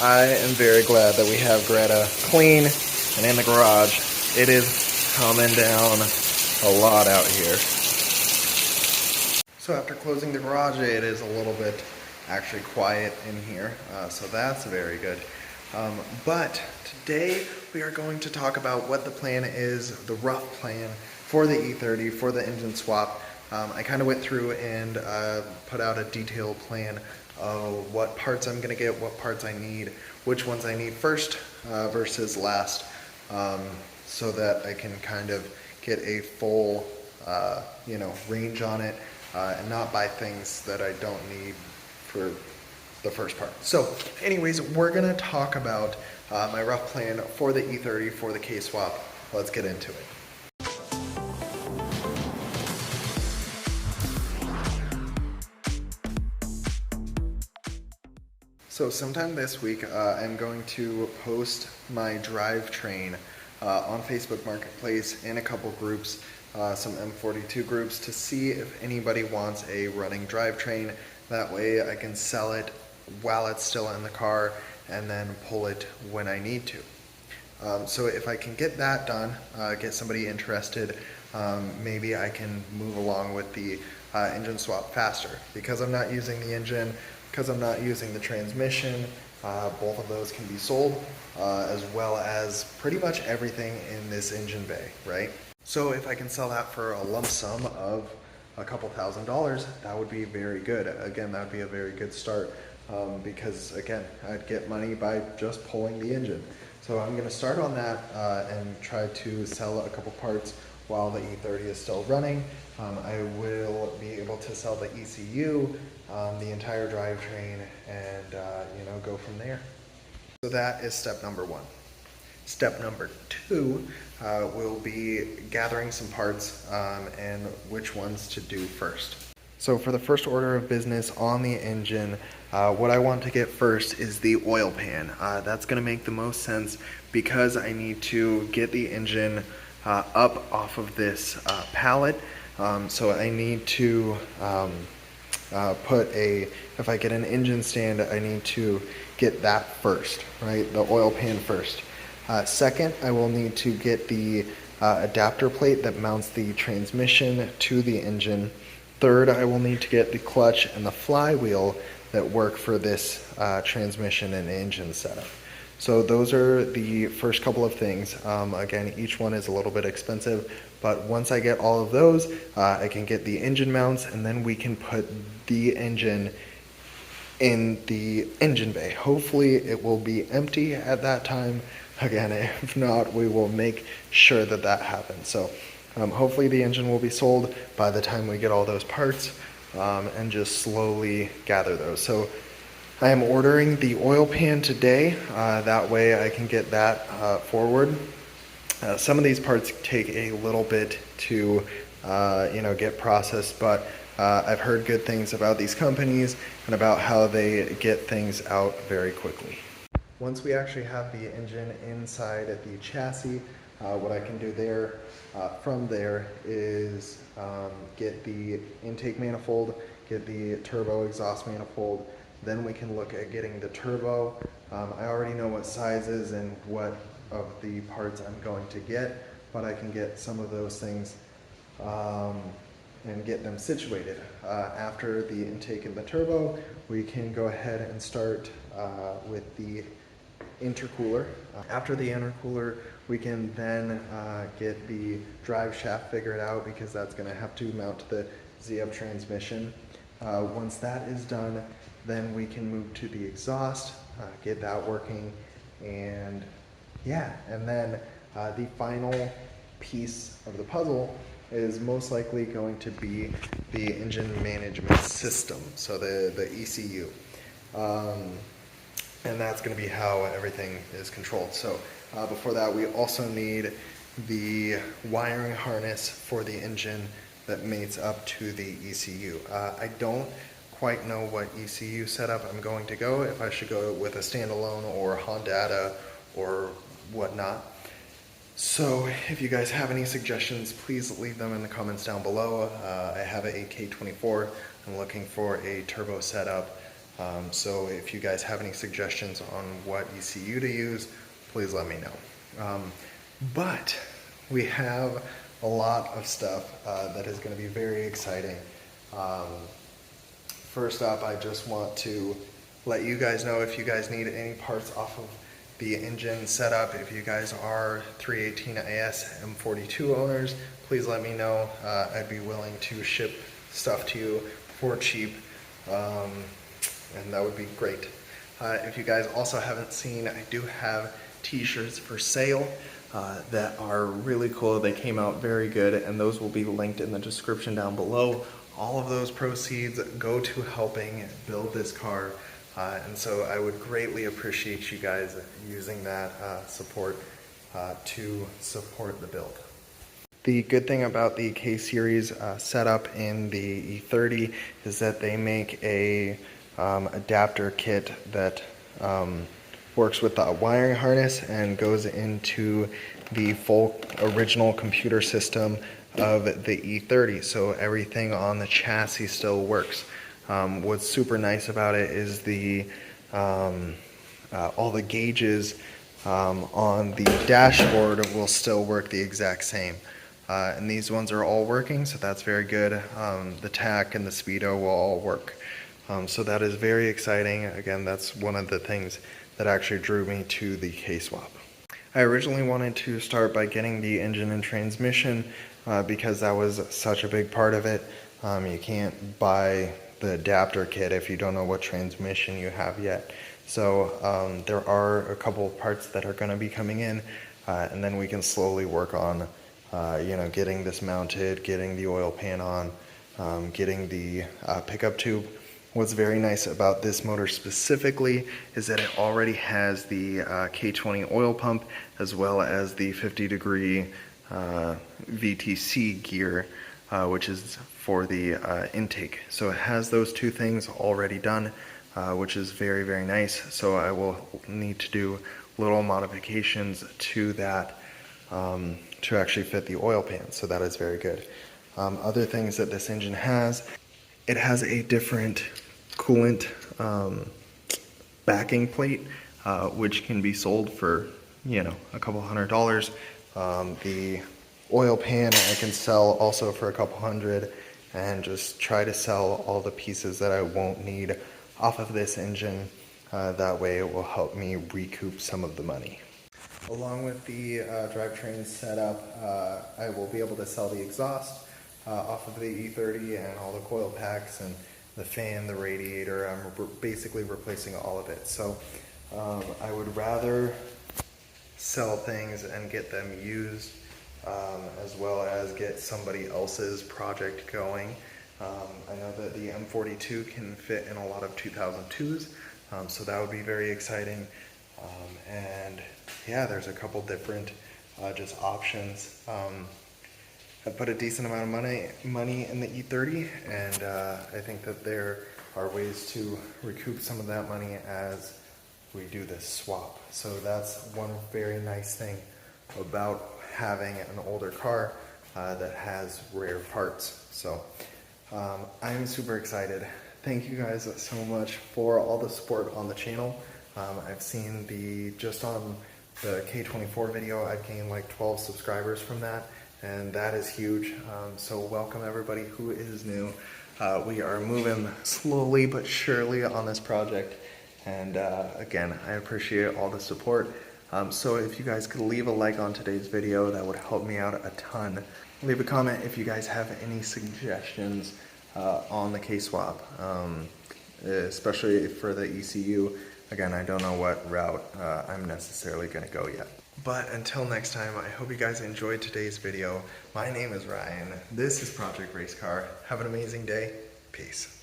I am very glad that we have Greta clean and in the garage. It is coming down a lot out here. So after closing the garage, it is a little bit actually quiet in here, so that's very good. But today we are going to talk about what the plan is, the rough plan for the E30, for the engine swap. I kind of went through and put out a detailed plan of what parts I'm going to get, what parts I need, which ones I need first versus last, so that I can kind of get a full range on it and not buy things that I don't need for the first part. So anyways, we're going to talk about my rough plan for the E30 for the K-swap. Let's get into it. So sometime this week, I'm going to post my Drivetrain on Facebook Marketplace in a couple groups, some M42 groups, to see if anybody wants a running Drivetrain. That way I can sell it while it's still in the car and then pull it when I need to. So if I can get that done, get somebody interested, maybe I can move along with the engine swap faster. Because I'm not using the engine, because I'm not using the transmission, both of those can be sold, as well as pretty much everything in this engine bay, right? So if I can sell that for a lump sum of a couple $1,000s, that would be very good. Again, that would be a very good start, because again, I'd get money by just pulling the engine. So I'm going to start on that and try to sell a couple parts while the E30 is still running. I will be able to sell the ECU, the entire drivetrain, and go from there. So that is step number one. Step number two will be gathering some parts and which ones to do first. So for the first order of business on the engine, what I want to get first is the oil pan. That's going to make the most sense because I need to get the engine up off of this pallet. So I need to if I get an engine stand, I need to get that first, right? The oil pan first. Second, I will need to get the adapter plate that mounts the transmission to the engine. Third, I will need to get the clutch and the flywheel that work for this transmission and engine setup. So those are the first couple of things. Again, each one is a little bit expensive, but once I get all of those, I can get the engine mounts, and then we can put the engine in the engine bay. Hopefully it will be empty at that time. Again, if not, we will make sure that that happens. So hopefully the engine will be sold by the time we get all those parts, and just slowly gather those. So I am ordering the oil pan today, that way I can get that forward. Some of these parts take a little bit to get processed, but I've heard good things about these companies and about how they get things out very quickly. Once we actually have the engine inside the chassis, what I can do there from there is get the intake manifold, get the turbo exhaust manifold. Then we can look at getting the turbo. I already know what sizes and what of the parts I'm going to get, but I can get some of those things and get them situated. After the intake and the turbo, we can go ahead and start with the intercooler. After the intercooler, we can then get the drive shaft figured out, because that's going to have to mount to the Z-up transmission. Once that is done, then we can move to the exhaust, get that working, and yeah, and then the final piece of the puzzle is most likely going to be the engine management system, so the ECU. And that's going to be how everything is controlled. So before that, we also need the wiring harness for the engine that mates up to the ECU. I don't quite know what ECU setup I'm going to go, if I should go with a standalone or Hondata or whatnot. So if you guys have any suggestions, please leave them in the comments down below. I have a K24. I'm looking for a turbo setup So if you guys have any suggestions on what ECU to use, please let me know. But we have a lot of stuff that is going to be very exciting. First up, I just want to let you guys know if you guys need any parts off of the engine setup. If you guys are 318 AS M42 owners, please let me know. I'd be willing to ship stuff to you for cheap, and that would be great. If you guys also haven't seen, I do have t-shirts for sale that are really cool. They came out very good, and those will be linked in the description down below. All of those proceeds go to helping build this car, and so I would greatly appreciate you guys using that support to support the build. The good thing about the K-Series setup in the E30 is that they make a adapter kit that works with the wiring harness and goes into the full original computer system of the E30, so everything on the chassis still works. What's super nice about it is the all the gauges on the dashboard will still work the exact same. And these ones are all working, so that's very good. The tach and the speedo will all work. So that is very exciting. Again, that's one of the things that actually drew me to the K-Swap. I originally wanted to start by getting the engine and transmission because that was such a big part of it. You can't buy the adapter kit if you don't know what transmission you have yet. So there are a couple of parts that are going to be coming in, and then we can slowly work on getting this mounted, getting the oil pan on, getting the pickup tube. What's very nice about this motor specifically is that it already has the K20 oil pump as well as the 50-degree VTC gear, which is for the intake. So it has those two things already done, which is very, very nice. So I will need to do little modifications to that to actually fit the oil pan. So that is very good. Other things that this engine has, it has a different coolant backing plate, which can be sold for, a couple $100. The oil pan I can sell also for a couple $100, and just try to sell all the pieces that I won't need off of this engine. That way it will help me recoup some of the money. Along with the drivetrain setup, I will be able to sell the exhaust off of the E30 and all the coil packs and the fan, the radiator. I'm basically replacing all of it. So I would rather sell things and get them used as well as get somebody else's project going. I know that the M42 can fit in a lot of 2002s, so that would be very exciting. And yeah, there's a couple different just options. I put a decent amount of money in the E30, and I think that there are ways to recoup some of that money as we do this swap. So that's one very nice thing about having an older car that has rare parts. So I'm super excited. Thank you guys so much for all the support on the channel. I've seen just on the K24 video, I've gained like 12 subscribers from that, and that is huge. So welcome everybody who is new. We are moving slowly but surely on this project, and again, I appreciate all the support. So if you guys could leave a like on today's video, that would help me out a ton. Leave a comment if you guys have any suggestions on the K-Swap, especially for the ECU. Again, I don't know what route I'm necessarily going to go yet. But until next time, I hope you guys enjoyed today's video. My name is Ryan. This is Project Racecar. Have an amazing day. Peace.